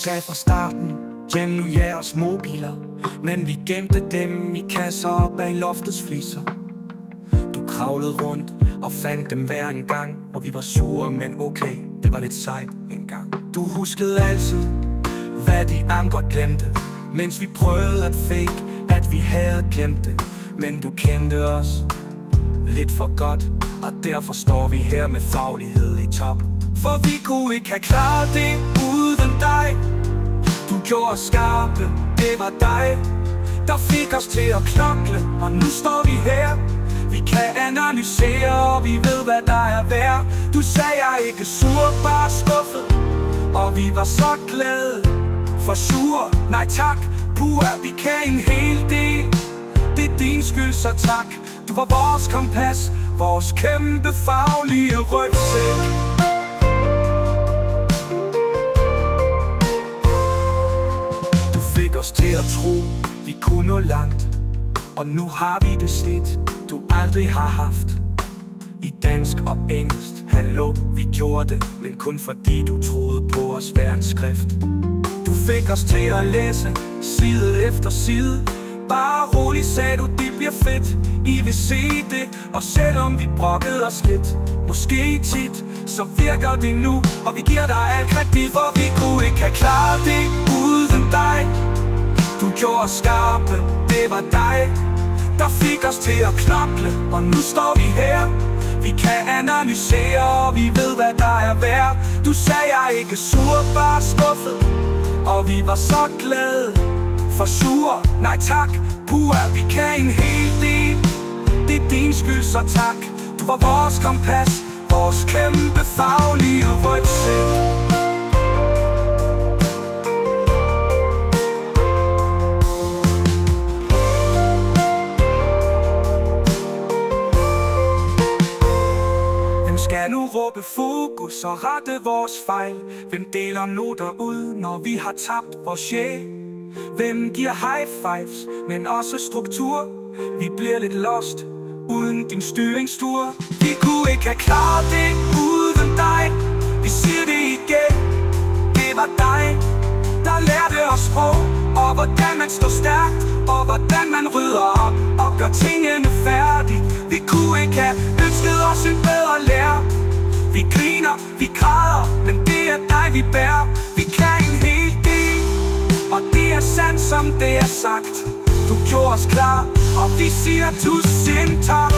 sagde fra starten, gem nu jeres mobiler. Men vi gemte dem i kasser op bag loftets fliser. Du kravlede rundt og fandt dem hver en gang, og vi var sure, men okay, det var lidt sejt en gang. Du huskede altid, hvad de andre glemte, mens vi prøvede at fake, at vi havde glemt det. Men du kendte os lidt for godt, og derfor står vi her med faglighed i top. For vi kunne ikke have klaret det uden dig. Du gjorde os skarpe, det var dig, der fik os til at knokle, og nu står vi her. Vi kan analysere, og vi ved, hvad der er værd. Du sagde, jeg er ikke sur, bare skuffet, og vi var så glade. For sur, nej tak, vi kan en hel del. Det er din skyld, så tak. Du var vores kompas, vores kæmpe faglige rygsæk. Du fik os til at tro, vi kunne nå langt, og nu har vi det snit, du aldrig har haft. I dansk og engelsk, hallo, vi gjorde det, men kun fordi du troede på os verdensskrift. Du fik os til at læse side efter side. Bare roligt, sagde du, det bliver fedt, I vil se det. Og selvom vi brokkede os lidt, måske tit, så virker det nu, og vi giver dig alt kredit. For vi kunne ikke have klaret det uden dig. Du gjorde os skarpe, det var dig, der fik os til at knokle, og nu står vi her. Vi kan analysere, og vi ved, hvad der er værd. Du sagde, jeg er ikke sur, bare skuffet, og vi var så glade. For sur, nej tak, vi kan en hel del. Det er din skyld, så tak. Du var vores kompas, vores kæmpe faglige rygsæk. Skal nu råbe fokus og rette vores fejl? Hvem deler noter ud, når vi har tabt vores sjæl? Hvem giver high fives, men også struktur? Vi bliver lidt lost uden din styringstur. Vi kunne ikke have klaret det uden dig. Vi siger det igen, det var dig, der lærte os sprog, og hvordan man står stærkt, og hvordan man rydder op og gør tingene færdige. Vi kunne ikke have ønsket os en bedre lærer. Vi griner, vi græder, men det er dig, vi bærer. Vi kan en hel del, og det er sandt, som det er sagt. Du gjorde os klar, og vi siger tusind tak.